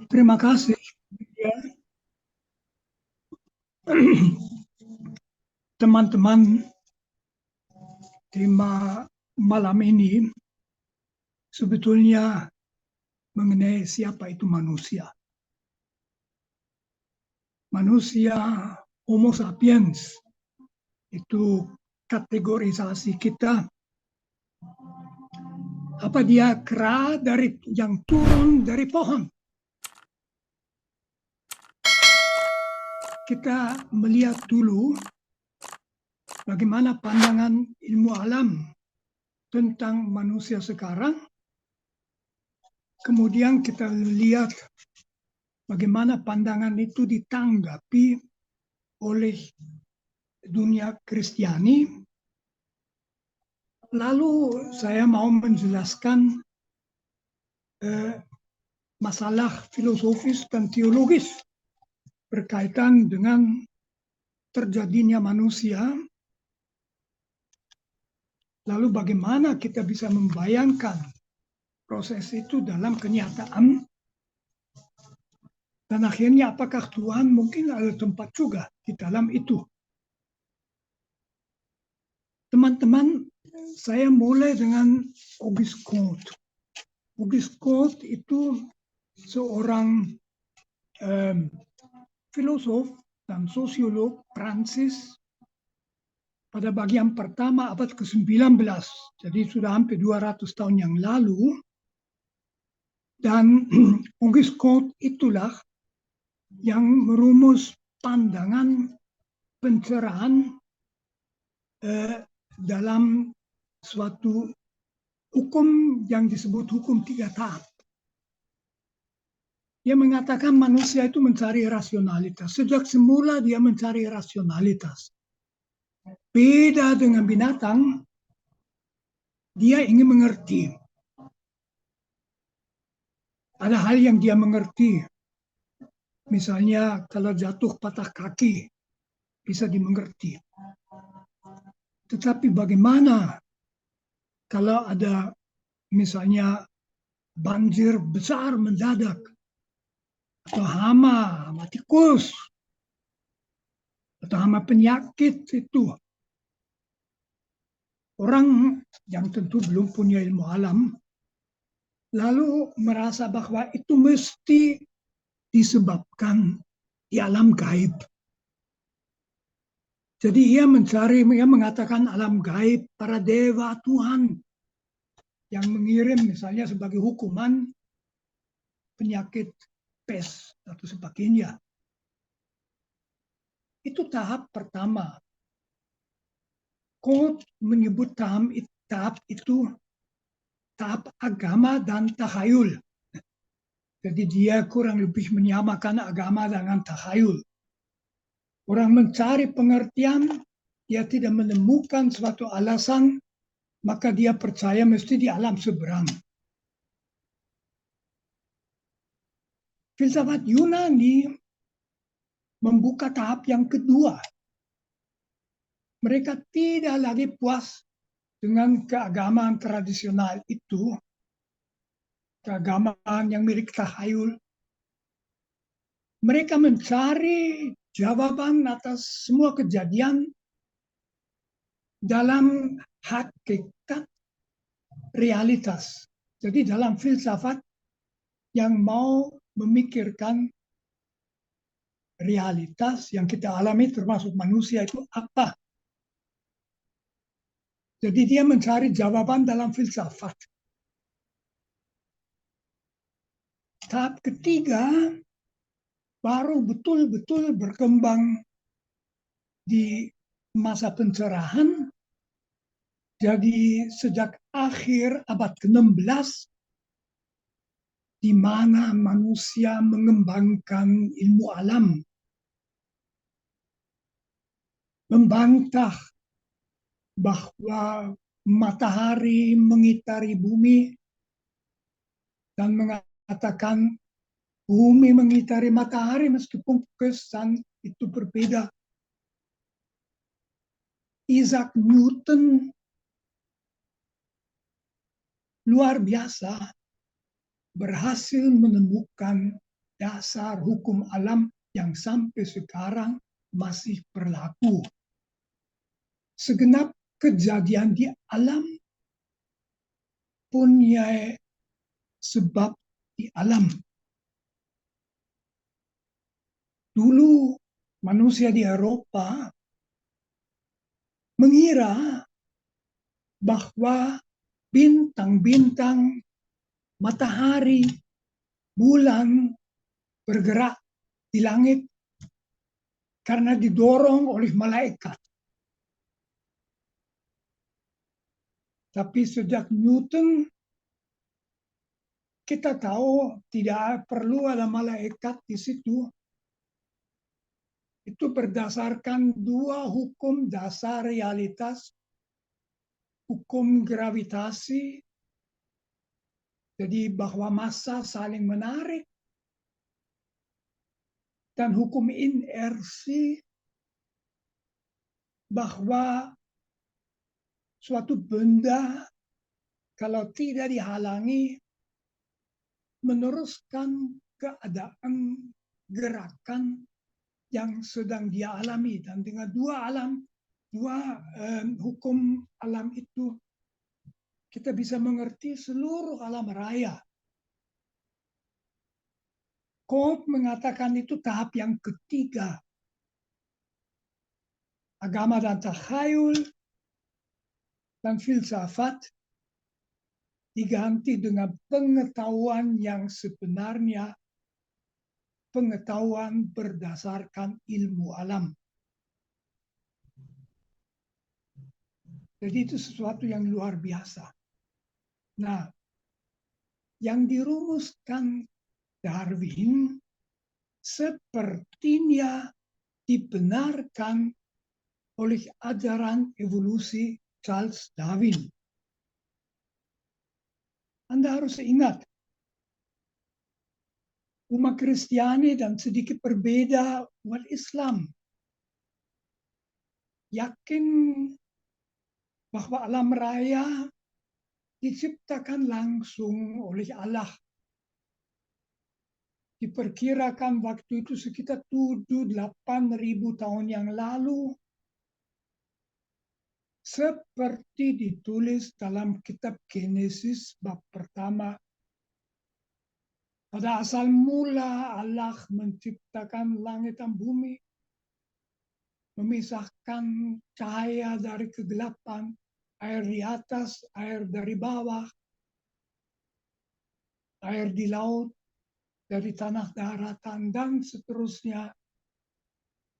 Terima kasih. Ya. Teman-teman, tema malam ini sebetulnya mengenai siapa itu manusia. Manusia Homo sapiens itu kategorisasi kita. Apa dia kera dari yang turun dari pohon? Kita melihat dulu bagaimana pandangan ilmu alam tentang manusia sekarang. Kemudian kita lihat bagaimana pandangan itu ditanggapi oleh dunia Kristiani. Lalu saya mau menjelaskan masalah filosofis dan teologis berkaitan dengan terjadinya manusia. Lalu bagaimana kita bisa membayangkan proses itu dalam kenyataan. Dan akhirnya apakah Tuhan mungkin ada tempat juga di dalam itu. Teman-teman, saya mulai dengan Auguste Comte. Auguste Comte itu seorang filosof dan sosiolog Prancis pada bagian pertama abad ke-19. Jadi sudah hampir 200 tahun yang lalu. Dan Auguste Comte itulah yang merumus pandangan pencerahan dalam suatu hukum yang disebut hukum 3 tahap. Dia mengatakan manusia itu mencari rasionalitas. Sejak semula dia mencari rasionalitas. Beda dengan binatang, dia ingin mengerti. Ada hal yang dia mengerti. Misalnya kalau jatuh patah kaki, bisa dimengerti. Tetapi bagaimana kalau ada misalnya banjir besar mendadak, atau hama tikus, atau hama penyakit itu. Orang yang tentu belum punya ilmu alam, lalu merasa bahwa itu mesti disebabkan di alam gaib. Jadi ia mengatakan alam gaib, para dewa Tuhan yang mengirim misalnya sebagai hukuman penyakit pes atau sebagainya. Itu tahap pertama. Comte menyebut tahap itu tahap agama dan takhayul. Jadi dia kurang lebih menyamakan agama dengan takhayul. Orang mencari pengertian, dia tidak menemukan suatu alasan, maka dia percaya mesti di alam seberang. Filsafat Yunani membuka tahap yang kedua. Mereka tidak lagi puas dengan keagamaan tradisional itu, keagamaan yang milik takhayul. Mereka mencari jawaban atas semua kejadian dalam hakikat realitas. Jadi dalam filsafat yang mau memikirkan realitas yang kita alami termasuk manusia itu apa. Jadi dia mencari jawaban dalam filsafat. Tahap ketiga baru betul-betul berkembang di masa pencerahan. Jadi sejak akhir abad ke-16, di mana manusia mengembangkan ilmu alam, membantah bahwa matahari mengitari bumi dan mengatakan bumi mengitari matahari meskipun kesan itu berbeda. Isaac Newton luar biasa berhasil menemukan dasar hukum alam yang sampai sekarang masih berlaku. Segenap kejadian di alam punya sebab di alam. Dulu manusia di Eropa mengira bahwa bintang-bintang, matahari, bulan bergerak di langit karena didorong oleh malaikat. Tapi sejak Newton, kita tahu tidak perlu ada malaikat di situ. Itu berdasarkan dua hukum dasar realitas, hukum gravitasi, jadi bahwa massa saling menarik, dan hukum inersi, bahwa suatu benda kalau tidak dihalangi meneruskan keadaan gerakan yang sedang dia alami. Dan dengan dua hukum alam itu kita bisa mengerti seluruh alam raya. Comte mengatakan itu tahap yang ketiga. Agama dan takhayul dan filsafat diganti dengan pengetahuan yang sebenarnya, pengetahuan berdasarkan ilmu alam. Jadi itu sesuatu yang luar biasa. Nah, yang dirumuskan Darwin sepertinya dibenarkan oleh ajaran evolusi Charles Darwin. Anda harus ingat, umat Kristiani dan sedikit berbeda umat Islam yakin bahwa alam raya diciptakan langsung oleh Allah. Diperkirakan waktu itu sekitar 7-8 ribu tahun yang lalu, seperti ditulis dalam kitab Genesis bab pertama. Pada asal mula Allah menciptakan langit dan bumi, memisahkan cahaya dari kegelapan, air di atas, air dari bawah, air di laut, dari tanah daratan, dan seterusnya.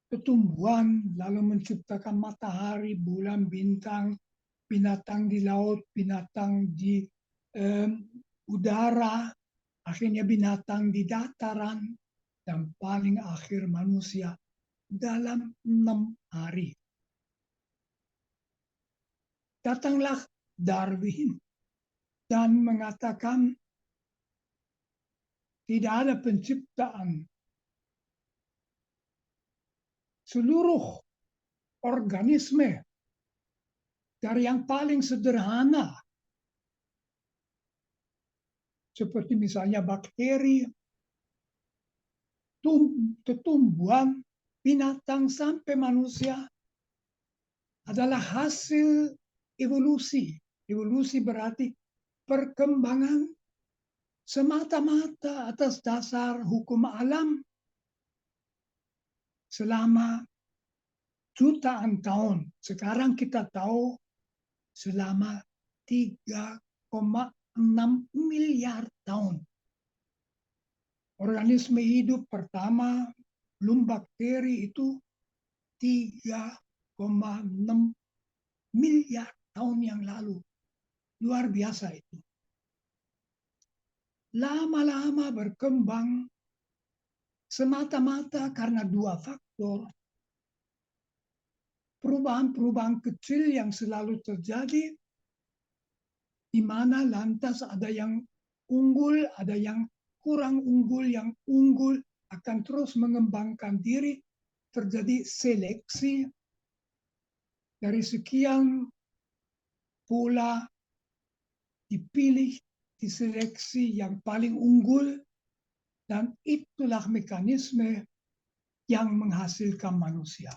Ketumbuhan, lalu menciptakan matahari, bulan, bintang, binatang di laut, binatang di udara, akhirnya binatang di dataran, dan paling akhir manusia dalam 6 hari. Datanglah Darwin dan mengatakan tidak ada penciptaan. Seluruh organisme dari yang paling sederhana seperti misalnya bakteri, tumbuhan, binatang sampai manusia adalah hasil evolusi. Evolusi berarti perkembangan semata-mata atas dasar hukum alam selama jutaan tahun. Sekarang kita tahu selama 3,6 miliar tahun. Organisme hidup pertama, belum bakteri, itu 3,6 miliar tahun yang lalu. Luar biasa itu. Lama-lama berkembang semata-mata karena dua faktor. Perubahan-perubahan kecil yang selalu terjadi, di mana lantas ada yang unggul, ada yang kurang unggul, yang unggul akan terus mengembangkan diri, terjadi seleksi dari sekian pola dipilih, diseleksi yang paling unggul, Dan itulah mekanisme yang menghasilkan manusia.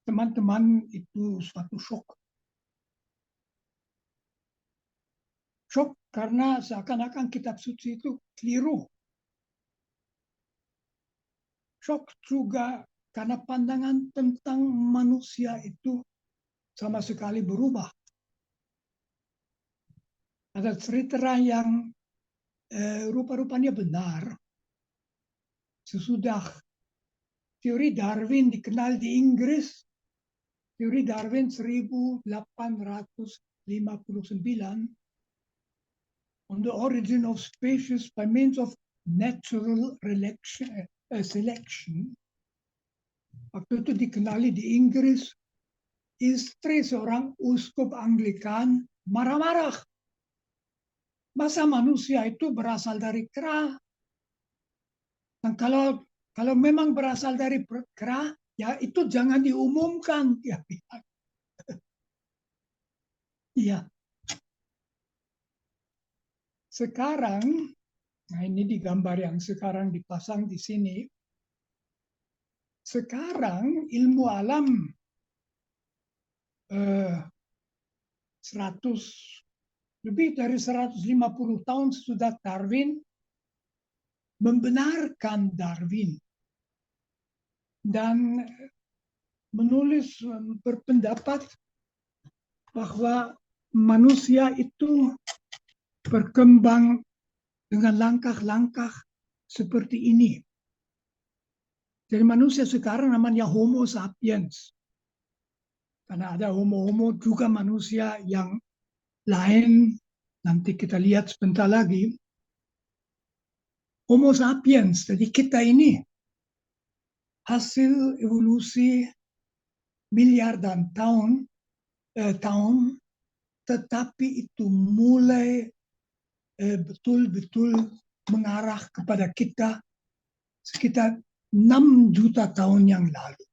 Teman-teman, itu suatu shock. Shock karena seakan-akan kitab suci itu keliru. Shock juga karena pandangan tentang manusia itu sama sekali berubah. Ada cerita yang rupa-rupanya benar. Sesudah teori Darwin dikenal di Inggris, teori Darwin 1859, on the origin of species by means of natural selection. Waktu itu dikenali di Inggris, istri seorang uskup Anglikan marah-marah. Masa manusia itu berasal dari kera? Dan kalau memang berasal dari kera, ya itu jangan diumumkan. Ya, iya. Sekarang, nah ini di gambar yang sekarang dipasang di sini. Sekarang ilmu alam lebih dari 150 tahun sudah Darwin membenarkan Darwin dan menulis berpendapat bahwa manusia itu berkembang dengan langkah-langkah seperti ini. Jadi manusia sekarang namanya Homo sapiens. Karena ada homo-homo juga manusia yang lain, nanti kita lihat sebentar lagi. Homo sapiens, jadi kita ini hasil evolusi miliaran tahun, tetapi itu mulai betul-betul mengarah kepada kita sekitar 6 juta tahun yang lalu.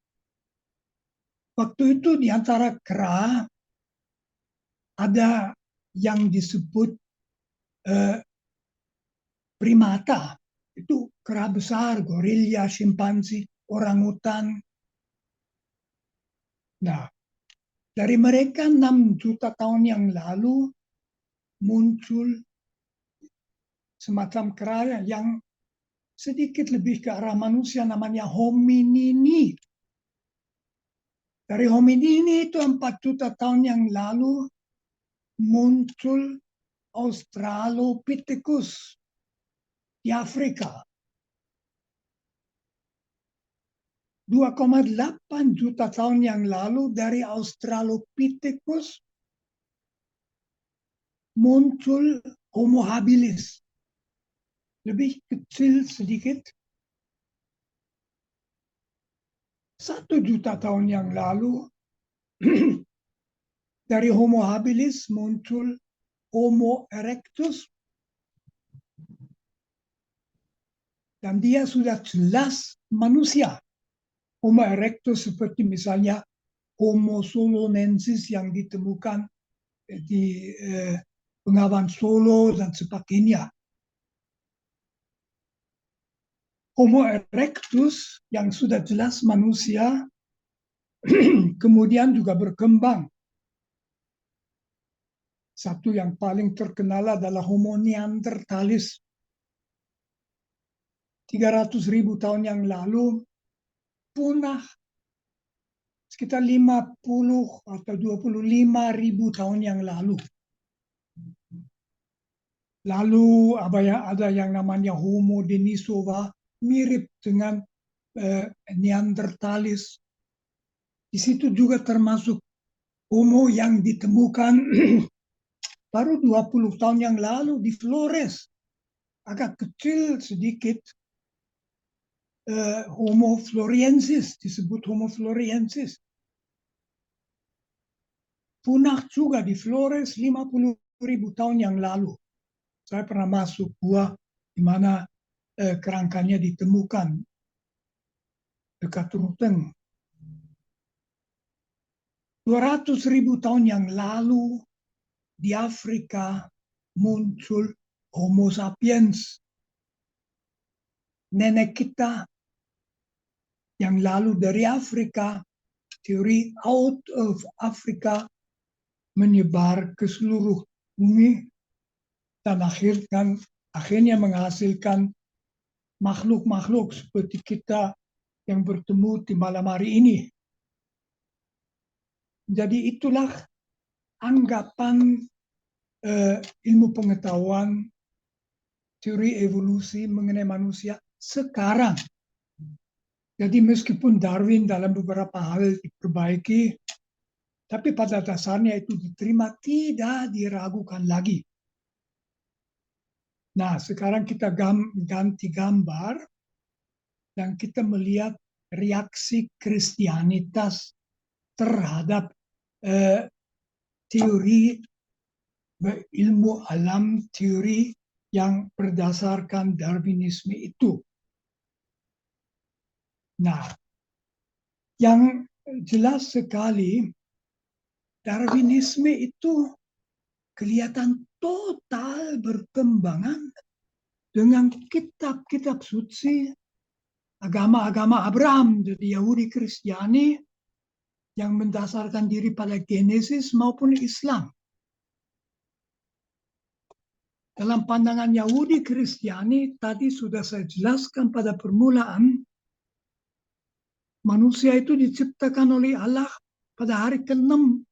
Waktu itu di antara kera ada yang disebut primata. Itu kera besar, gorila, simpansi, orangutan. Nah, dari mereka 6 juta tahun yang lalu muncul semacam kera yang sedikit lebih ke arah manusia, namanya hominini. Dari hominini itu 4 juta tahun yang lalu muncul Australopithecus di Afrika. 2,8 juta tahun yang lalu dari Australopithecus muncul Homo habilis. Lebih kecil sedikit. 1 juta tahun yang lalu dari Homo habilis muncul Homo erectus. Dan dia sudah jelas manusia. Homo erectus seperti misalnya Homo solonensis yang ditemukan di Bengawan Solo dan sebagainya. Homo erectus yang sudah jelas manusia kemudian juga berkembang. Satu yang paling terkenal adalah Homo neanderthalis. 300.000 tahun yang lalu punah sekitar 50 atau 25.000 tahun yang lalu. Lalu ada yang namanya Homo denisova, mirip dengan Neanderthalis. Di situ juga termasuk Homo yang ditemukan baru 20 tahun yang lalu di Flores. Agak kecil sedikit, Homo floresiensis, disebut Homo floresiensis. Punah juga di Flores 50.000 tahun yang lalu. Saya pernah masuk gua di mana kerangkanya ditemukan dekat Ruteng. 200.000 tahun yang lalu di Afrika muncul Homo sapiens, nenek kita yang lalu dari Afrika, teori out of Africa menyebar ke seluruh bumi dan akhirnya menghasilkan makhluk-makhluk seperti kita yang bertemu di malam hari ini. Jadi itulah anggapan ilmu pengetahuan teori evolusi mengenai manusia sekarang. Jadi meskipun Darwin dalam beberapa hal diperbaiki, tapi pada dasarnya itu diterima, tidak diragukan lagi. Nah, sekarang kita ganti gambar dan kita melihat reaksi Kristianitas terhadap teori ilmu alam, teori yang berdasarkan Darwinisme itu. Nah, yang jelas sekali Darwinisme itu kelihatan total berkembangan dengan kitab-kitab suci agama-agama Abraham, jadi Yahudi Kristiani yang mendasarkan diri pada Genesis maupun Islam. Dalam pandangan Yahudi Kristiani, tadi sudah saya jelaskan pada permulaan, manusia itu diciptakan oleh Allah pada hari ke-6.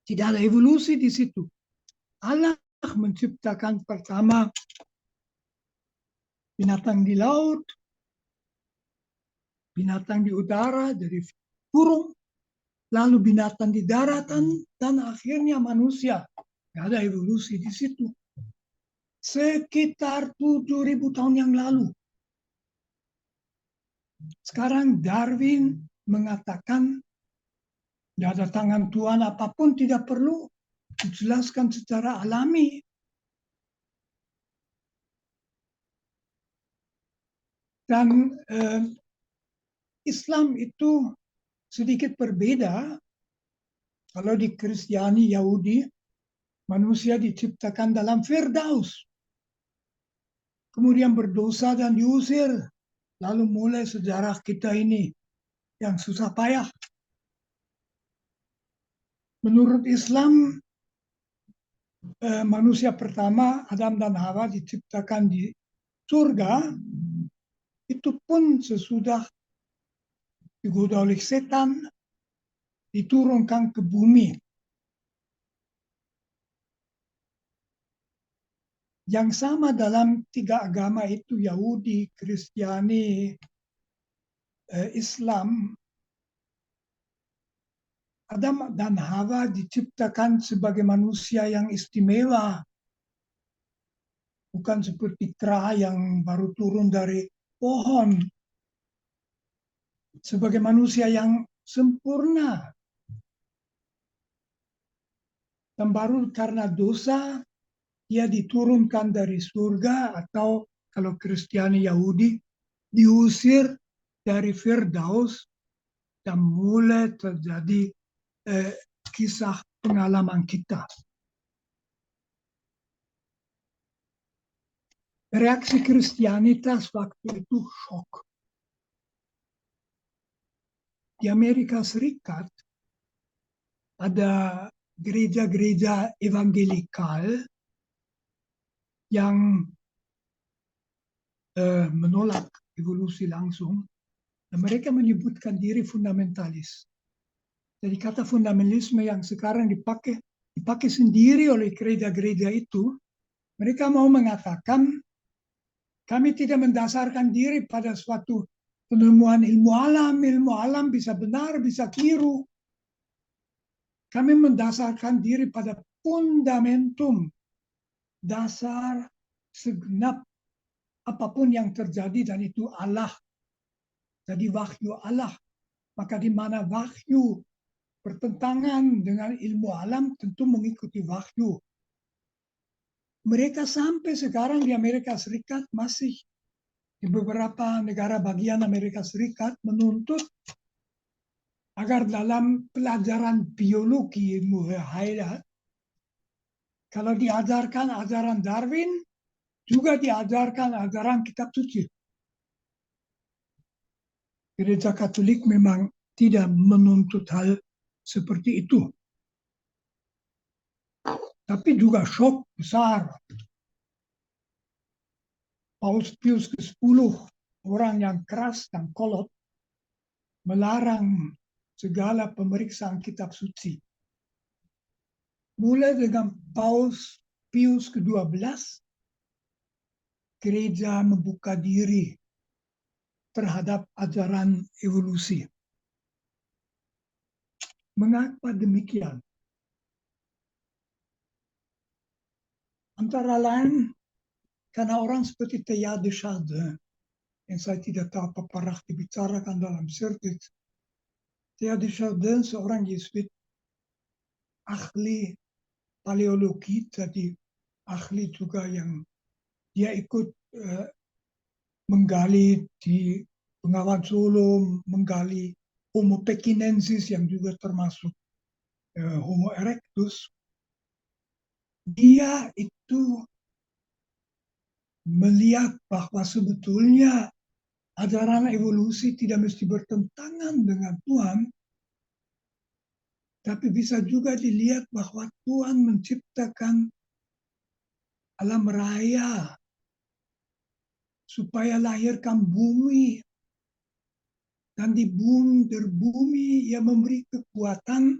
Tidak ada evolusi di situ. Allah menciptakan pertama binatang di laut, binatang di udara dari burung, lalu binatang di daratan, dan akhirnya manusia. Tidak ada evolusi di situ. Sekitar 7.000 tahun yang lalu. Sekarang Darwin mengatakan tidak ada tangan Tuhan apapun tidak perlu dijelaskan secara alami. Dan Islam itu sedikit berbeda. Kalau di Kristiani Yahudi, manusia diciptakan dalam Firdaus. Kemudian berdosa dan diusir. Lalu mulai sejarah kita ini yang susah payah. Menurut Islam, manusia pertama, Adam dan Hawa, diciptakan di surga. Itu pun sesudah digoda oleh setan, diturunkan ke bumi. Yang sama dalam tiga agama itu, Yahudi, Kristiani, Islam, Adam dan Hawa diciptakan sebagai manusia yang istimewa. Bukan seperti kera yang baru turun dari pohon. Sebagai manusia yang sempurna. Dan baru karena dosa, dia diturunkan dari surga, atau kalau Kristiani Yahudi, diusir dari Firdaus, dan mulai terjadi kisah pengalaman kita. Reaksi Kristianitas waktu itu shock. Di Amerika Serikat ada gereja-gereja evangelikal yang menolak evolusi langsung. Dan mereka menyebutkan diri fundamentalis. Jadi kata fundamentalisme yang sekarang dipakai sendiri oleh gereja-gereja itu, mereka mau mengatakan kami tidak mendasarkan diri pada suatu penemuan ilmu alam bisa benar, bisa keliru. Kami mendasarkan diri pada fundamentum dasar segenap apapun yang terjadi, dan itu Allah. Jadi wahyu Allah. Maka di mana wahyu bertentangan dengan ilmu alam, tentu mengikuti wahyu. Mereka sampai sekarang di Amerika Serikat masih di beberapa negara bagian Amerika Serikat menuntut agar dalam pelajaran biologi ilmu hayat Kalau diajarkan ajaran Darwin, juga diajarkan ajaran kitab suci. Gereja Katolik memang tidak menuntut hal seperti itu. Tapi juga shock besar. Paus Pius ke-10, orang yang keras dan kolot, melarang segala pemeriksaan kitab suci. Mulai dengan Paus Pius ke-12, gereja membuka diri terhadap ajaran evolusi. Mengapa demikian? Antara lain karena orang seperti Teilhard de Chardin, yang saya tidak tahu apa parah dibicarakan dalam sirkuit. Teilhard de Chardin seorang Yesuit, ahli paleologi, jadi ahli juga yang dia ikut menggali di Bengawan Solo, menggali Homo pekinensis yang juga termasuk Homo erectus. Dia itu melihat bahwa sebetulnya ajaran evolusi tidak mesti bertentangan dengan Tuhan, tapi bisa juga dilihat bahwa Tuhan menciptakan alam raya supaya lahirkan bumi, dan di bumi ia memberi kekuatan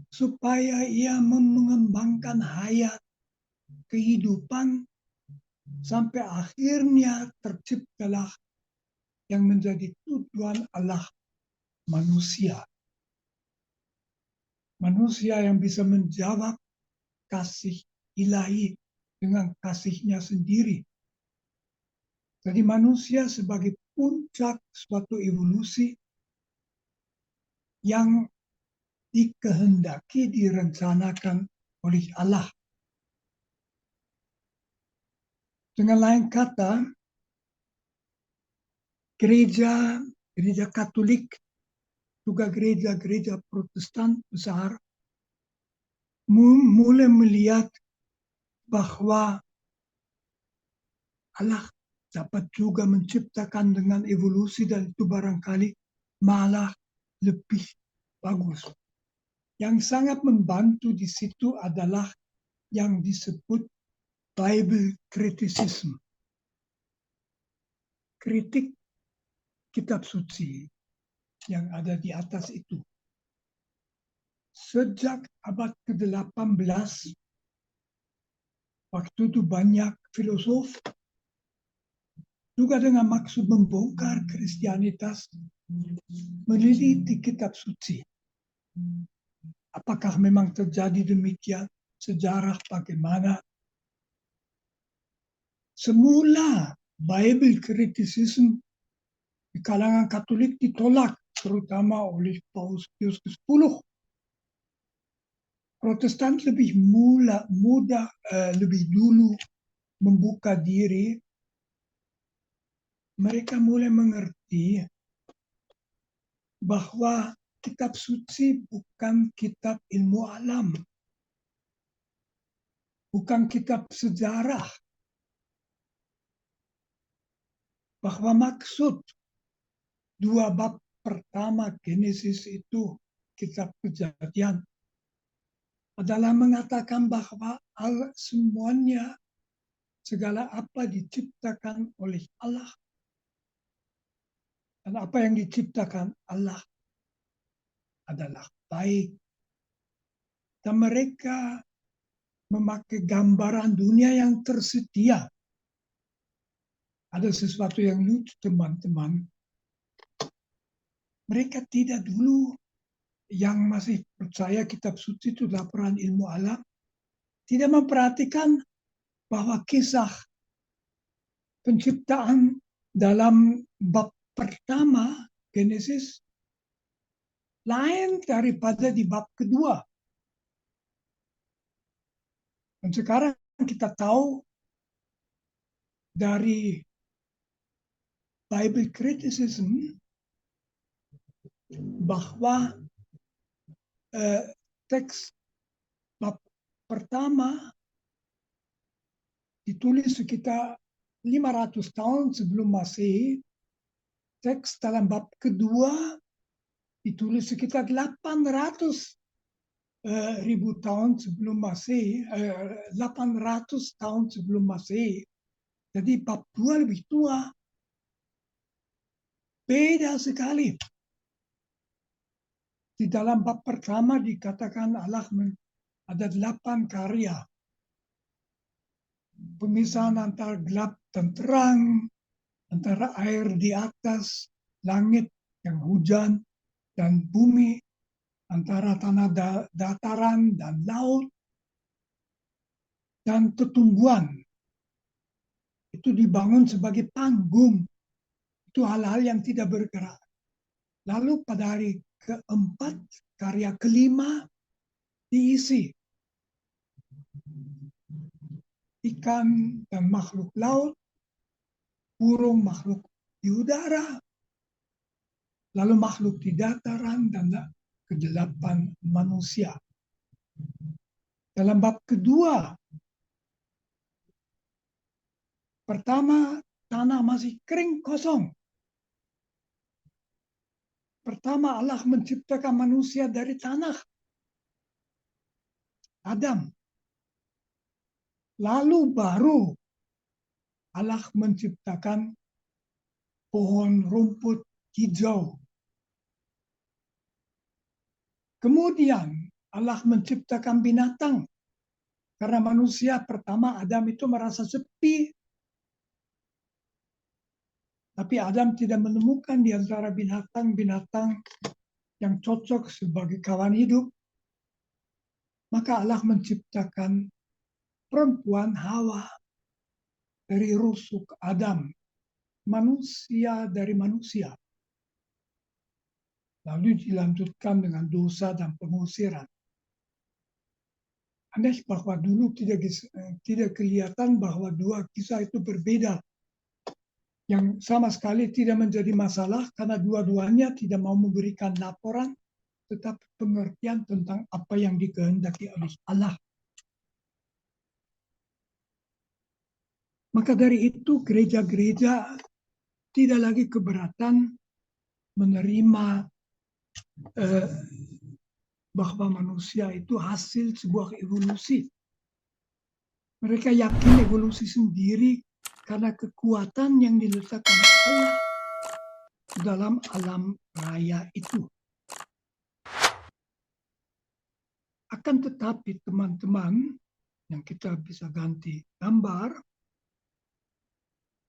supaya ia mengembangkan hayat kehidupan sampai akhirnya terciptalah yang menjadi tujuan Allah, manusia. Manusia yang bisa menjawab kasih ilahi dengan kasihnya sendiri. Jadi manusia sebagai puncak suatu evolusi yang dikehendaki, direncanakan oleh Allah. Dengan lain kata, gereja Katolik, juga gereja Protestan besar, mulai melihat bahwa Allah dapat juga menciptakan dengan evolusi, dan itu barangkali malah lebih bagus. Yang sangat membantu di situ adalah yang disebut Bible criticism. Kritik kitab suci yang ada di atas itu. Sejak abad ke-18, waktu itu banyak filosof juga dengan maksud membongkar Kristianitas meneliti kitab suci. Apakah memang terjadi demikian? Sejarah bagaimana? Semula Bible criticism di kalangan Katolik ditolak, terutama oleh Paus Pius ke-10. Protestan lebih lebih dulu membuka diri. Mereka mulai mengerti bahwa kitab suci bukan kitab ilmu alam, bukan kitab sejarah, bahwa maksud 2 bab pertama Genesis itu, kitab Kejadian, adalah mengatakan bahwa semuanya, segala apa diciptakan oleh Allah, dan apa yang diciptakan Allah adalah baik. Dan mereka memakai gambaran dunia yang tersedia. Ada sesuatu yang lucu, teman-teman. Mereka tidak dulu yang masih percaya kitab suci itu laporan ilmu alam, tidak memperhatikan bahwa kisah penciptaan dalam bab pertama Genesis lain daripada di bab kedua. Dan sekarang kita tahu dari Bible criticism bahwa teks bab pertama ditulis sekitar 500 tahun sebelum Masehi. Teks dalam bab kedua ditulis sekitar 800 ribu tahun sebelum Masehi, 800 tahun sebelum Masehi. Jadi bab 2 lebih tua. Beda sekali. Di dalam bab pertama dikatakan Allah ada 8 karya. Pemisahan antara gelap dan terang, antara air di atas, langit yang hujan, dan bumi, antara tanah dataran dan laut, dan tetumbuhan. Itu dibangun sebagai panggung. Itu hal-hal yang tidak bergerak. Lalu pada hari keempat, karya kelima diisi ikan dan makhluk laut, burung, makhluk di udara, lalu makhluk di dataran, dan kedelapan manusia. Dalam bab kedua, pertama tanah masih kering kosong. Pertama Allah menciptakan manusia dari tanah. Adam. Lalu baru Allah menciptakan pohon rumput hijau. Kemudian Allah menciptakan binatang. Karena manusia pertama Adam itu merasa sepi. Tapi Adam tidak menemukan di antara binatang-binatang yang cocok sebagai kawan hidup. Maka Allah menciptakan perempuan Hawa dari rusuk Adam. Manusia dari manusia. Lalu dilanjutkan dengan dosa dan pengusiran. Aneh bahwa dulu tidak kelihatan bahwa dua kisah itu berbeda. Yang sama sekali tidak menjadi masalah karena dua-duanya tidak mau memberikan laporan, tetapi pengertian tentang apa yang dikehendaki oleh Allah. Maka dari itu gereja-gereja tidak lagi keberatan menerima bahwa manusia itu hasil sebuah evolusi. Mereka yakin evolusi sendiri karena kekuatan yang diletakkan Allah dalam alam raya itu. Akan tetapi teman-teman, yang kita bisa ganti gambar,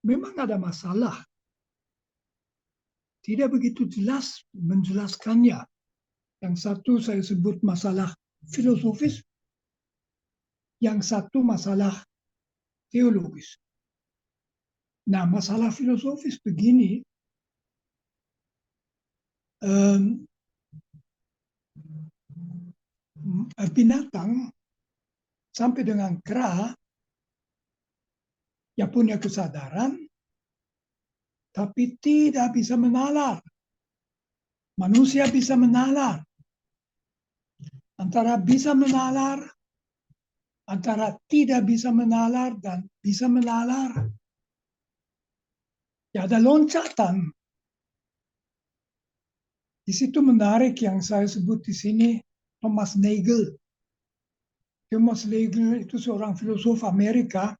memang ada masalah. Tidak begitu jelas menjelaskannya. Yang satu saya sebut masalah filosofis, yang satu masalah teologis. Nah, masalah filosofis begini, binatang sampai dengan kera yang punya kesadaran, tapi tidak bisa menalar. Manusia bisa menalar. Antara bisa menalar, antara tidak bisa menalar, dan bisa menalar. Ya, ada loncatan. Di situ menarik yang saya sebut di sini Thomas Nagel. Thomas Nagel itu seorang filosof Amerika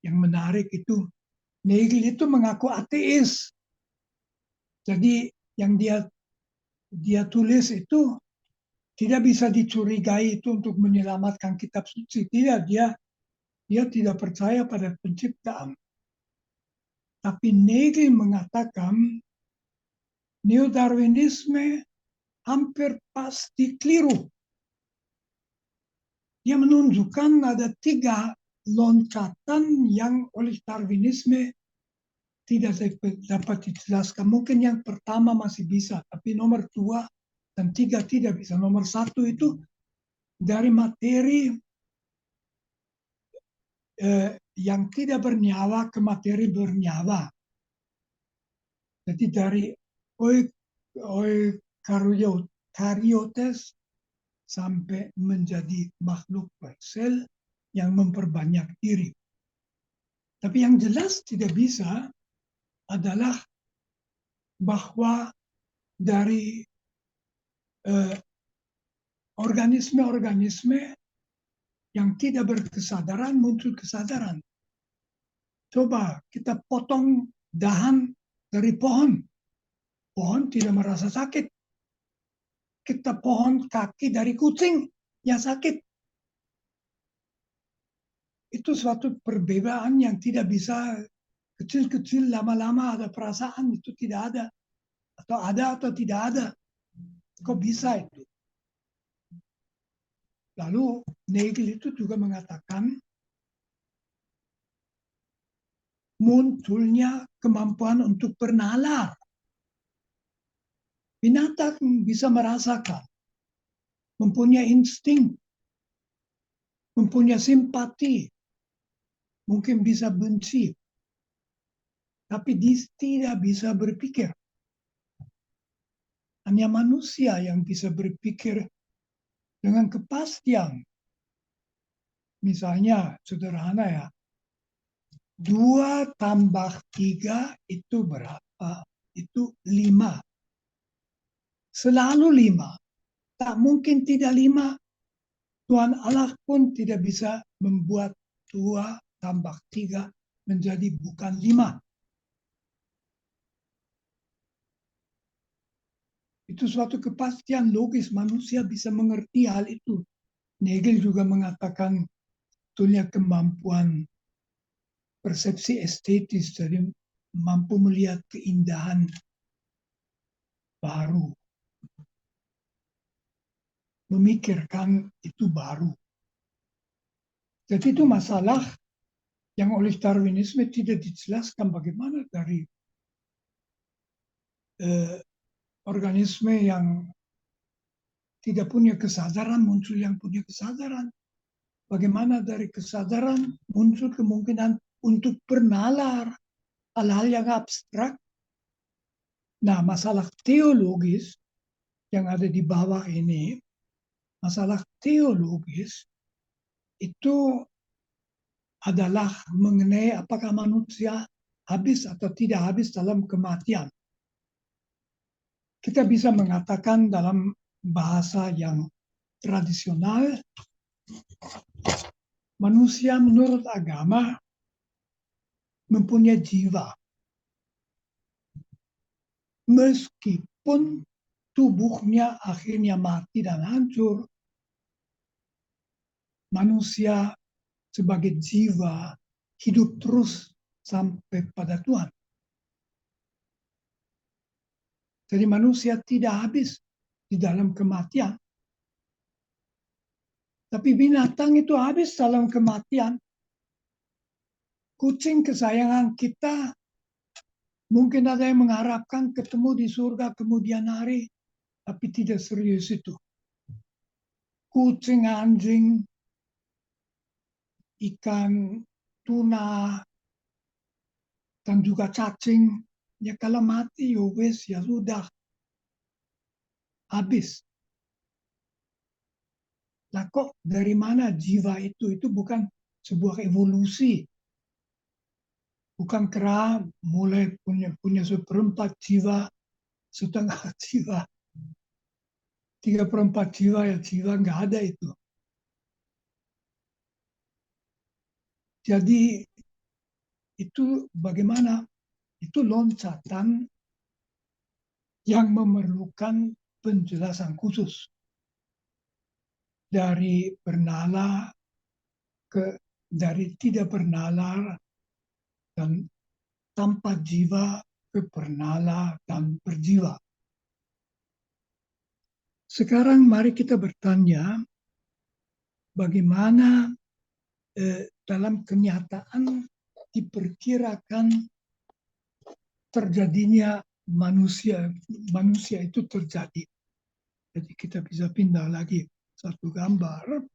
yang menarik itu. Nagel itu mengaku ateis. Jadi yang dia tulis itu tidak bisa dicurigai itu untuk menyelamatkan kitab suci. Tidak, dia tidak percaya pada penciptaan. Tapi Nagel mengatakan neo-Darwinisme hampir pasti keliru. Dia menunjukkan ada 3 loncatan yang oleh Darwinisme tidak dapat dijelaskan. Mungkin yang pertama masih bisa, tapi nomor 2 dan 3 tidak bisa. Nomor 1 itu dari materi yang tidak bernyawa ke materi bernyawa. Jadi dari eukaryotes sampai menjadi makhluk bersel yang memperbanyak diri. Tapi yang jelas tidak bisa adalah bahwa dari organisme-organisme yang tidak berkesadaran muncul kesadaran. Coba kita potong dahan dari pohon. Pohon tidak merasa sakit. Kita pohon kaki dari kucing, ya sakit. Itu suatu perbedaan yang tidak bisa kecil-kecil lama-lama ada perasaan, itu tidak ada. Atau tidak ada. Kok bisa itu? Lalu Nagel itu juga mengatakan munculnya kemampuan untuk bernalar. Binatang bisa merasakan, mempunyai insting, mempunyai simpati, mungkin bisa benci, tapi tidak bisa berpikir. Hanya manusia yang bisa berpikir dengan kepastian. Misalnya, sederhana ya, 2 tambah 3 itu berapa? Itu 5. Selalu 5. Tak mungkin tidak 5. Tuhan Allah pun tidak bisa membuat 2 tambah 3 menjadi bukan 5. Itu suatu kepastian logis, manusia bisa mengerti hal itu. Nagel juga mengatakan sebetulnya kemampuan persepsi estetis, jadi mampu melihat keindahan baru. Memikirkan itu baru. Jadi itu masalah yang oleh Darwinisme tidak dijelaskan bagaimana dari organisme yang tidak punya kesadaran muncul yang punya kesadaran. Bagaimana dari kesadaran muncul kemungkinan untuk bernalar hal-hal yang abstrak. Nah, masalah teologis yang ada di bawah ini, masalah teologis itu adalah mengenai apakah manusia habis atau tidak habis dalam kematian. Kita bisa mengatakan dalam bahasa yang tradisional, manusia menurut agama mempunyai jiwa. Meskipun tubuhnya akhirnya mati dan hancur, manusia sebagai jiwa hidup terus sampai pada Tuhan. Jadi manusia tidak habis di dalam kematian. Tapi binatang itu habis dalam kematian. Kucing kesayangan kita, mungkin ada yang mengharapkan ketemu di surga kemudian hari, tapi tidak serius itu. Kucing, anjing, ikan, tuna, dan juga cacing, ya kalau mati ya sudah habis. Lah kok dari mana jiwa itu? Itu bukan sebuah evolusi. Bukan kera mulai punya 1/4 jiwa, setengah jiwa, 3/4 jiwa ya jiwa nggak ada itu. Jadi itu bagaimana? Itu loncatan yang memerlukan penjelasan khusus. Dari bernalar dari tidak bernalar dan tanpa jiwa ke bernalar dan berjiwa. Sekarang mari kita bertanya bagaimana dalam kenyataan diperkirakan terjadinya manusia itu terjadi. Jadi kita bisa pindah lagi satu gambar.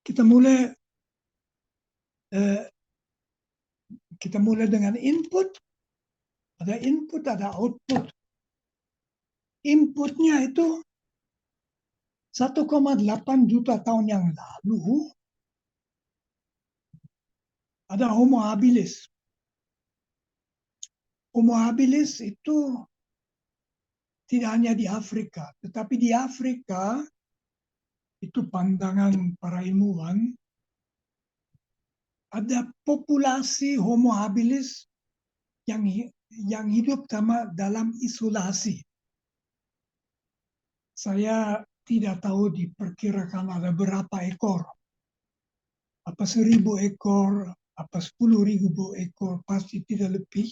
Kita mulai dengan input. Ada input, ada output. Inputnya itu 1,8 juta tahun yang lalu ada Homo habilis. Homo habilis itu tidak hanya di Afrika, tetapi di Afrika itu pandangan para ilmuwan ada populasi Homo habilis yang hidup dalam isolasi. Saya tidak tahu diperkirakan ada berapa ekor. Apa 1.000 ekor, apa 10.000 ekor, pasti tidak lebih.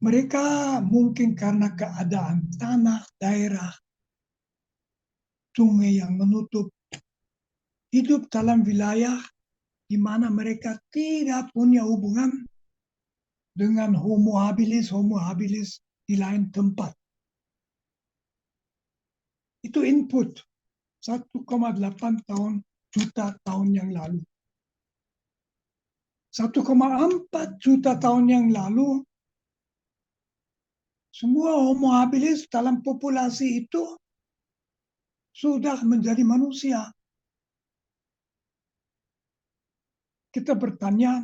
Mereka mungkin karena keadaan tanah, daerah, sungai yang menutup, hidup dalam wilayah di mana mereka tidak punya hubungan dengan Homo habilis di lain tempat. Itu input 1,8 juta tahun yang lalu. 1,4 juta tahun yang lalu, semua Homo habilis dalam populasi itu sudah menjadi manusia. Kita bertanya,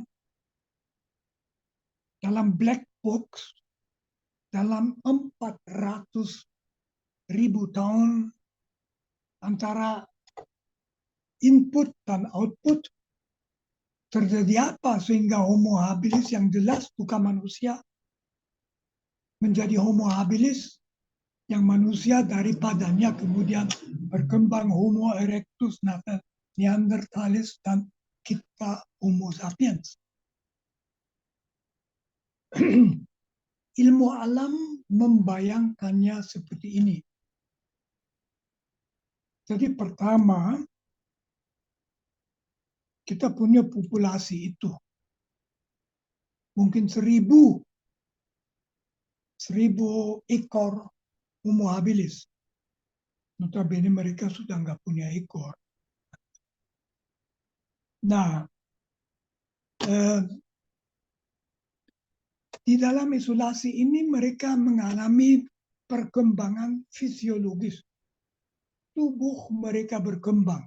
dalam black box, dalam 400.000 tahun antara input dan output, terjadi apa sehingga Homo habilis yang jelas bukan manusia menjadi Homo habilis yang manusia, daripadanya kemudian berkembang Homo erectus, Neanderthalis, dan kita Homo sapiens. Ilmu alam membayangkannya seperti ini. Jadi pertama, kita punya populasi itu. Mungkin 1.000 ekor Homo habilis. Notabene mereka sudah nggak punya ekor. Nah, di dalam isolasi ini mereka mengalami perkembangan fisiologis. Tubuh mereka berkembang.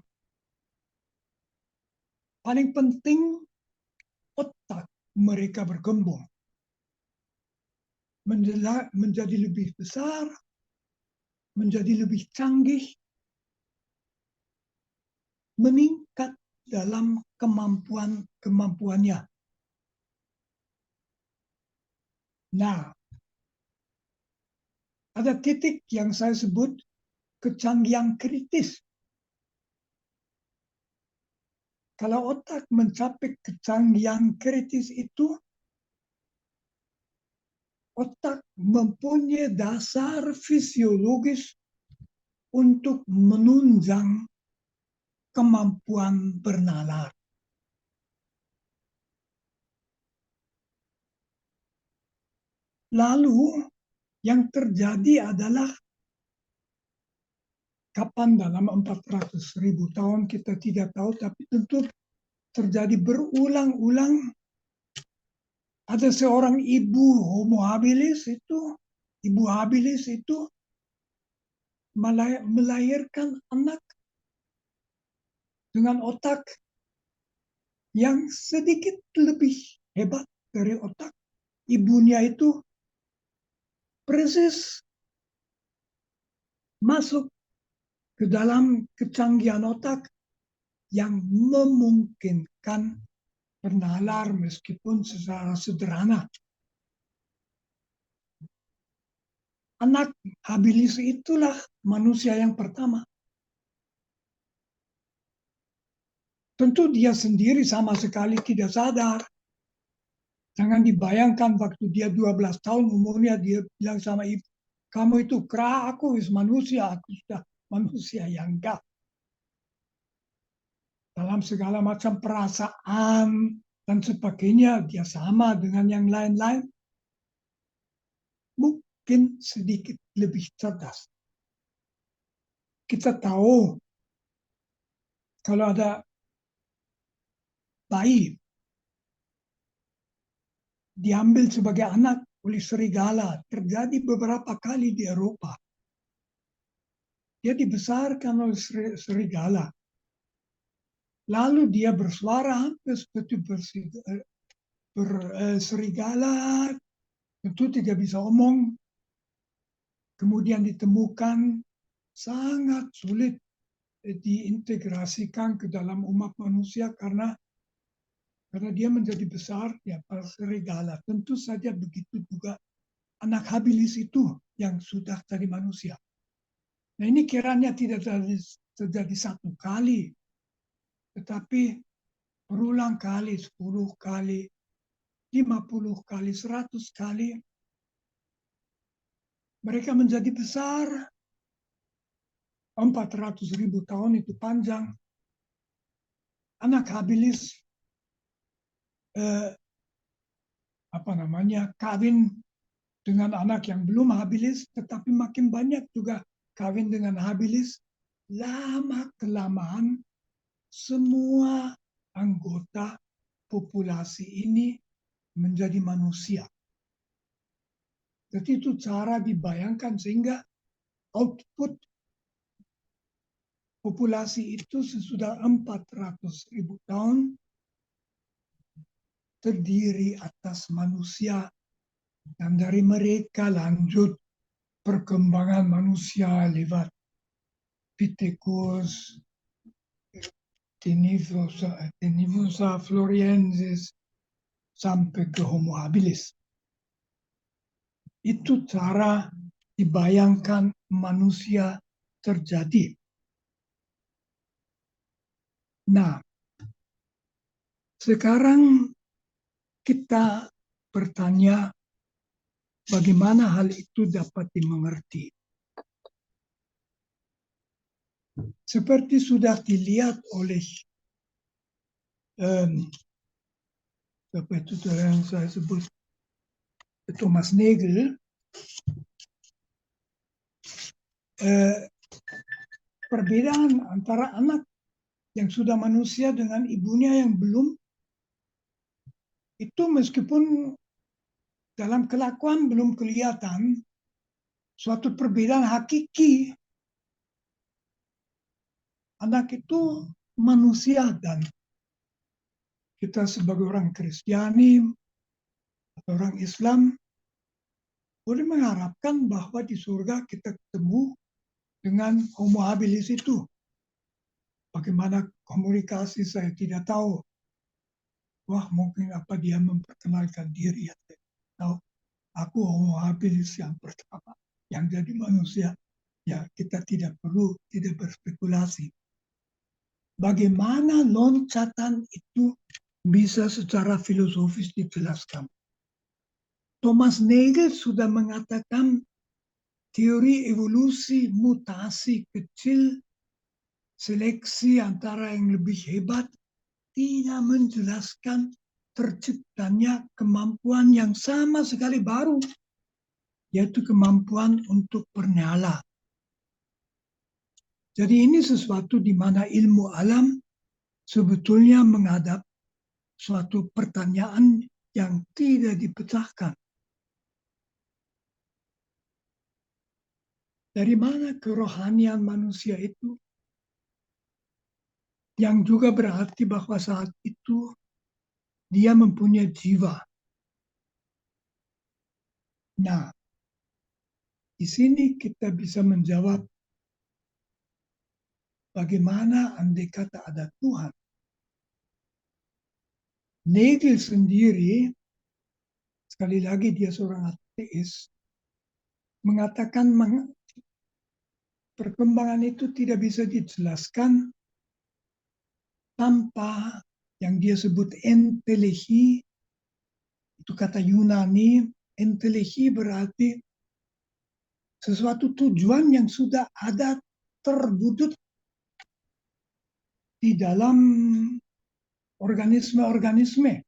Paling penting, otak mereka berkembang. Menjadi lebih besar, menjadi lebih canggih, meningkat dalam kemampuannya. Nah, ada titik yang saya sebut kecanggihan kritis. Kalau otak mencapai kecanggihan kritis itu, otak mempunyai dasar fisiologis untuk menunjang kemampuan bernalar. Lalu yang terjadi adalah kapan dalam 400.000 tahun kita tidak tahu, tapi tentu terjadi berulang-ulang. Ada seorang ibu Homo habilis itu, ibu habilis itu melahirkan anak dengan otak yang sedikit lebih hebat dari otak ibunya itu, persis masuk ke dalam kecanggihan otak yang memungkinkan bernalar meskipun secara sederhana. Anak habilis itulah manusia yang pertama. Tentu dia sendiri sama sekali tidak sadar. Jangan dibayangkan waktu dia 12 tahun umurnya, dia bilang sama ibu, kamu itu kera, aku manusia, aku sudah manusia. Yang enggak. Dalam segala macam perasaan dan sebagainya, dia sama dengan yang lain-lain. Mungkin sedikit lebih cerdas. Kita tahu kalau ada bayi diambil sebagai anak oleh serigala, terjadi beberapa kali di Eropa. dia dibesarkan oleh serigala. Lalu dia bersuara hampir seperti serigala, tentu tidak bisa omong. Kemudian ditemukan sangat sulit diintegrasikan ke dalam umat manusia karena dia menjadi besar ya para serigala. Tentu saja begitu juga anak habilis itu yang sudah dari manusia. Nah ini kiranya tidak terjadi satu kali, tetapi berulang kali, 10 kali, 50 kali, 100 kali. Mereka menjadi besar, 400.000 tahun itu panjang. Anak habilis kawin dengan anak yang belum habilis, tetapi makin banyak juga kawin dengan habilis. Lama-kelamaan semua anggota populasi ini menjadi manusia. Jadi itu cara dibayangkan sehingga output populasi itu sesudah 400.000 tahun terdiri atas manusia, dan dari mereka lanjut perkembangan manusia lewat Pithecus, Tenivosa Floriensis, sampai ke Homo habilis. Itu cara dibayangkan manusia terjadi. Nah, sekarang kita bertanya bagaimana hal itu dapat dimengerti. Seperti sudah dilihat oleh apa itu yang saya sebut Thomas Nagel, perbedaan antara anak yang sudah manusia dengan ibunya yang belum, itu meskipun dalam kelakuan belum kelihatan suatu perbedaan hakiki. Anak itu manusia, dan kita sebagai orang Kristiani atau orang Islam boleh mengharapkan bahwa di surga kita ketemu dengan Homo habilis itu. Bagaimana komunikasi saya tidak tahu. Wah, mungkin apa dia memperkenalkan diri atau aku Homo habilis yang pertama yang jadi manusia. Ya, kita tidak berspekulasi. Bagaimana loncatan itu bisa secara filosofis dijelaskan? Thomas Nagel sudah mengatakan teori evolusi mutasi kecil, seleksi antara yang lebih hebat, tidak menjelaskan terciptanya kemampuan yang sama sekali baru, yaitu kemampuan untuk bernyala. Jadi ini sesuatu di mana ilmu alam sebetulnya menghadap suatu pertanyaan yang tidak dipecahkan. Dari mana kerohanian manusia itu? Yang juga berarti bahwa saat itu dia mempunyai jiwa. Nah, di sini kita bisa menjawab bagaimana andai kata ada Tuhan. Nagel sendiri, sekali lagi dia seorang ateis, mengatakan perkembangan itu tidak bisa dijelaskan tanpa yang dia sebut entelehi. Itu kata Yunani. Entelehi berarti sesuatu tujuan yang sudah ada terbudut di dalam organisme-organisme.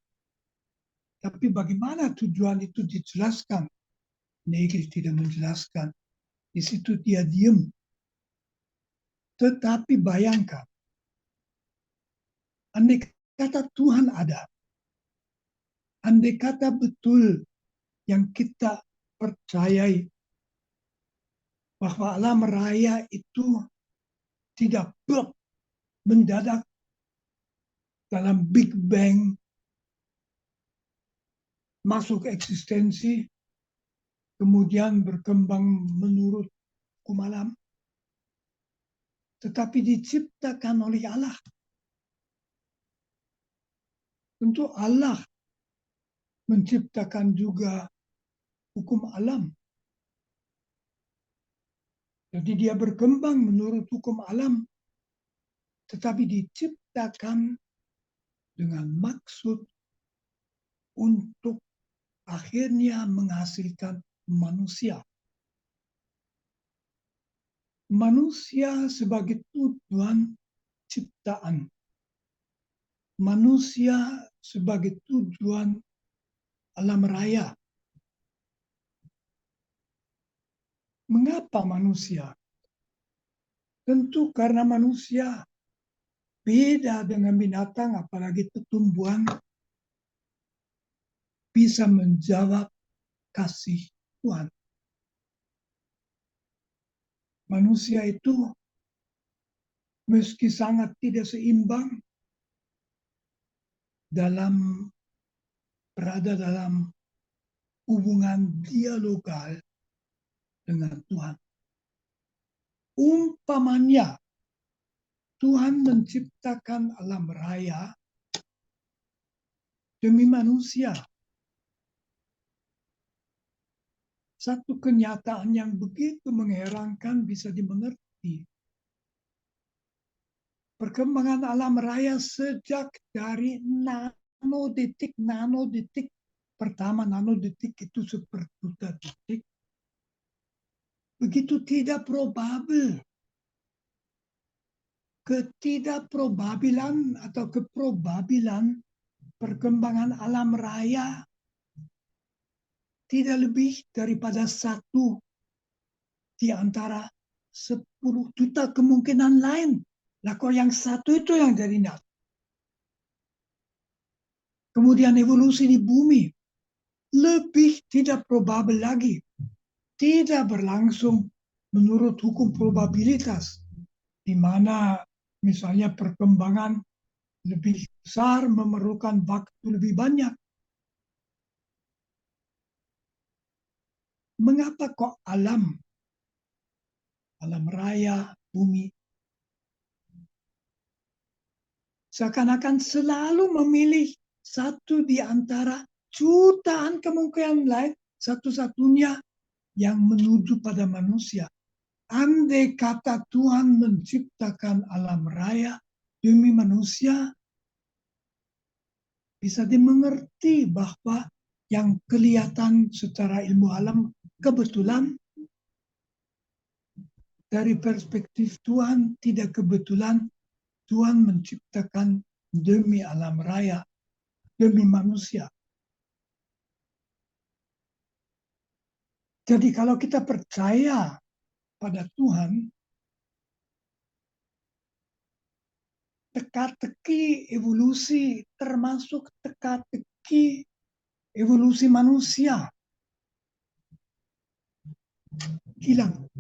Tapi bagaimana tujuan itu dijelaskan? Nagel tidak menjelaskan. Di situ dia diam. Tetapi bayangkan, andai kata Tuhan ada, andai kata betul yang kita percayai bahwa alam raya itu tidak mendadak dalam Big Bang masuk eksistensi, kemudian berkembang menurut hukum alam, tetapi diciptakan oleh Allah. Tentu Allah menciptakan juga hukum alam. Jadi dia berkembang menurut hukum alam, tetapi diciptakan dengan maksud untuk akhirnya menghasilkan manusia. Manusia sebagai tujuan ciptaan. Manusia sebagai tujuan alam raya. Mengapa manusia? Tentu karena manusia beda dengan binatang, apalagi tumbuhan, bisa menjawab kasih Tuhan. Manusia itu meski sangat tidak seimbang berada dalam hubungan dialogal dengan Tuhan. Umpamanya Tuhan menciptakan alam raya demi manusia. Satu kenyataan yang begitu mengherankan bisa dimengerti. Perkembangan alam raya sejak dari nanodetik, pertama nanodetik itu seperjuta detik, begitu tidak probabel. Ketidakprobabilan atau keprobabilan perkembangan alam raya tidak lebih daripada 1 di antara 10 juta kemungkinan lain. Lah kok yang 1 itu yang jadi nyata. Kemudian evolusi di bumi lebih tidak probabel lagi. Tidak berlangsung menurut hukum probabilitas, di mana misalnya perkembangan lebih besar memerlukan waktu lebih banyak. Mengapa kok alam raya, bumi, seakan-akan selalu memilih 1 di antara jutaan kemungkinan lain, satu-satunya yang menuju pada manusia. Andai kata Tuhan menciptakan alam raya demi manusia, bisa dimengerti bahwa yang kelihatan secara ilmu alam kebetulan, dari perspektif Tuhan tidak kebetulan. Tuhan menciptakan demi alam raya, demi manusia. Jadi kalau kita percaya pada Tuhan, teka-teki evolusi termasuk teka-teki evolusi manusia hilang.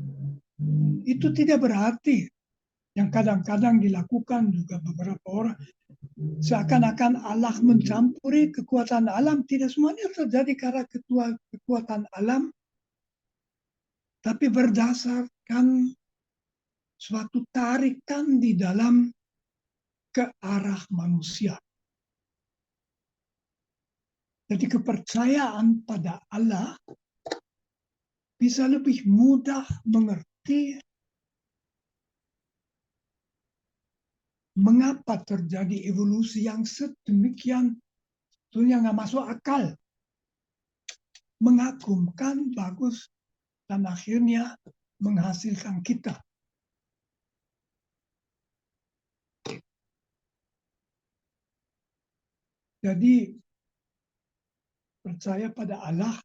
Itu tidak berarti yang kadang-kadang dilakukan juga beberapa orang, seakan-akan Allah mencampuri kekuatan alam. Tidak semuanya terjadi karena kekuatan alam, tapi berdasarkan suatu tarikan di dalam ke arah manusia. Jadi kepercayaan pada Allah bisa lebih mudah mengerti mengapa terjadi evolusi yang sedemikian, sebetulnya nggak masuk akal, mengagumkan, bagus, dan akhirnya menghasilkan kita. Jadi percaya pada Allah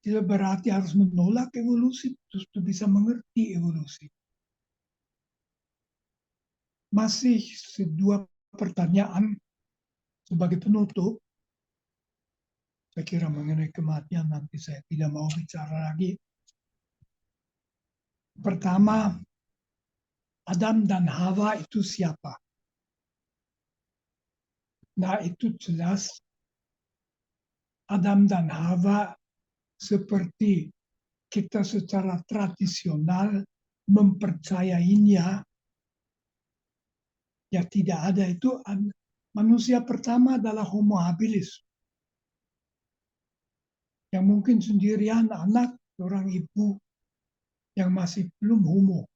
tidak berarti harus menolak evolusi, justru bisa mengerti evolusi. Masih 2 pertanyaan sebagai penutup. Saya kira mengenai kematian nanti saya tidak mau bicara lagi. Pertama, Adam dan Hawa itu siapa? Nah, itu jelas Adam dan Hawa seperti kita secara tradisional mempercayainya, ya tidak ada itu. Manusia pertama adalah Homo habilis, yang mungkin sendirian, anak orang ibu yang masih belum homo.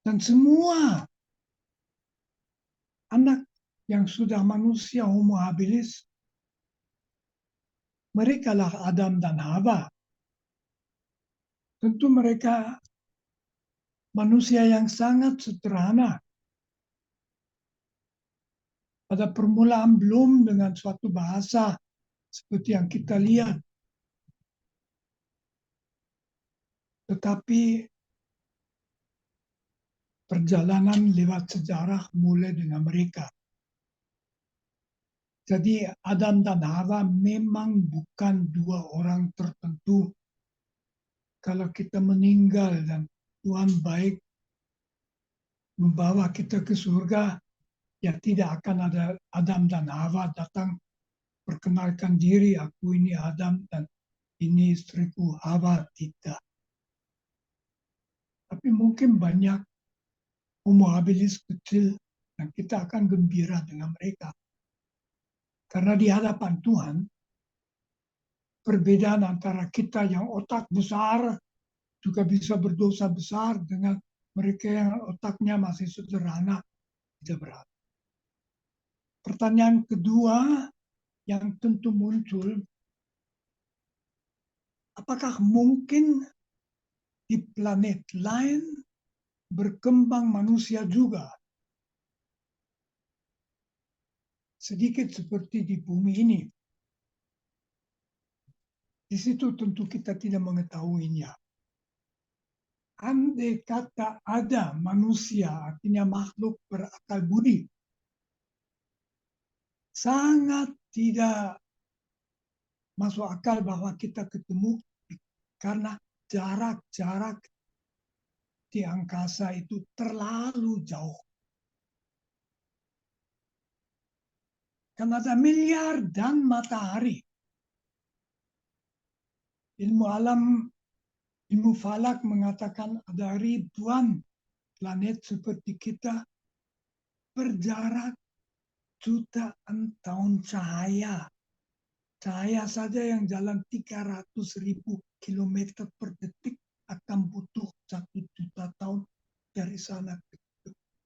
Dan semua anak yang sudah manusia Homo habilis, mereka lah Adam dan Hawa. Tentu mereka manusia yang sangat sederhana. Pada permulaan belum dengan suatu bahasa seperti yang kita lihat. Tetapi perjalanan lewat sejarah mulai dengan mereka. Jadi Adam dan Hawa memang bukan dua orang tertentu. Kalau kita meninggal dan Tuhan baik membawa kita ke surga, ya tidak akan ada Adam dan Hawa datang perkenalkan diri, aku ini Adam dan ini istriku Hawa, tidak. Tapi mungkin banyak Homo habilis kecil dan kita akan gembira dengan mereka. Karena di hadapan Tuhan, perbedaan antara kita yang otak besar juga bisa berdosa besar dengan mereka yang otaknya masih sederhana, tidak berat. Pertanyaan kedua yang tentu muncul, apakah mungkin di planet lain berkembang manusia juga? Sedikit seperti di bumi ini. Di situ tentu kita tidak mengetahuinya. Andai kata ada manusia, artinya makhluk berakal budi, sangat tidak masuk akal bahwa kita ketemu karena jarak-jarak di angkasa itu terlalu jauh. Karena ada miliar dan matahari. Ilmu alam, ilmu falak mengatakan ada ribuan planet seperti kita berjarak jutaan tahun cahaya. Cahaya saja yang jalan 300.000 kilometer per detik akan butuh 1 juta tahun dari sana.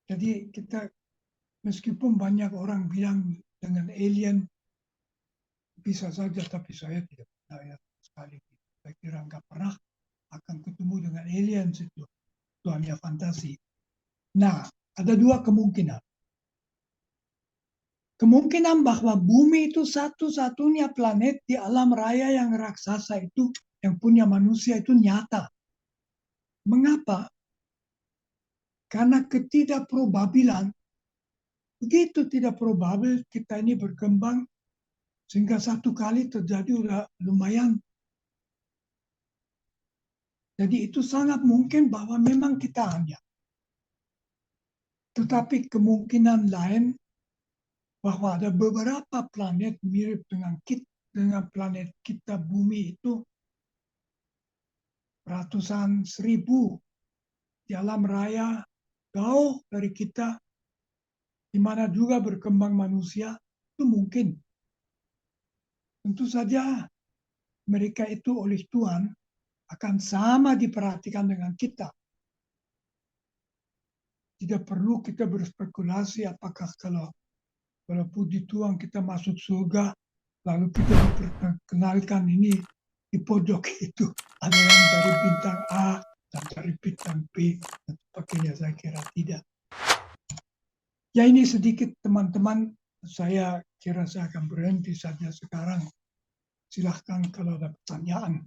Jadi kita, meskipun banyak orang bilang dengan alien bisa saja, tapi saya tidak percaya sekali. Saya kira nggak pernah akan ketemu dengan alien itu. Itu hanya fantasi. Nah, ada dua kemungkinan. Kemungkinan bahwa bumi itu satu-satunya planet di alam raya yang raksasa itu, yang punya manusia itu nyata. Mengapa? Karena ketidakprobabilan. Begitu tidak probabel kita ini berkembang, sehingga satu kali terjadi udah lumayan. Jadi itu sangat mungkin bahwa memang kita hanya. Tetapi kemungkinan lain bahwa ada beberapa planet mirip dengan planet kita bumi itu ratusan ribu di alam raya jauh dari kita, di mana juga berkembang manusia, itu mungkin. Tentu saja mereka itu oleh Tuhan akan sama diperhatikan dengan kita. Tidak perlu kita berspekulasi apakah kalau puji Tuhan kita masuk surga, lalu kita diperkenalkan ini di pojok itu ada yang dari bintang A dan dari bintang B dan sebagainya. Saya kira tidak. Ya ini sedikit teman-teman, saya kira saya akan berhenti saja sekarang. Silahkan kalau ada pertanyaan.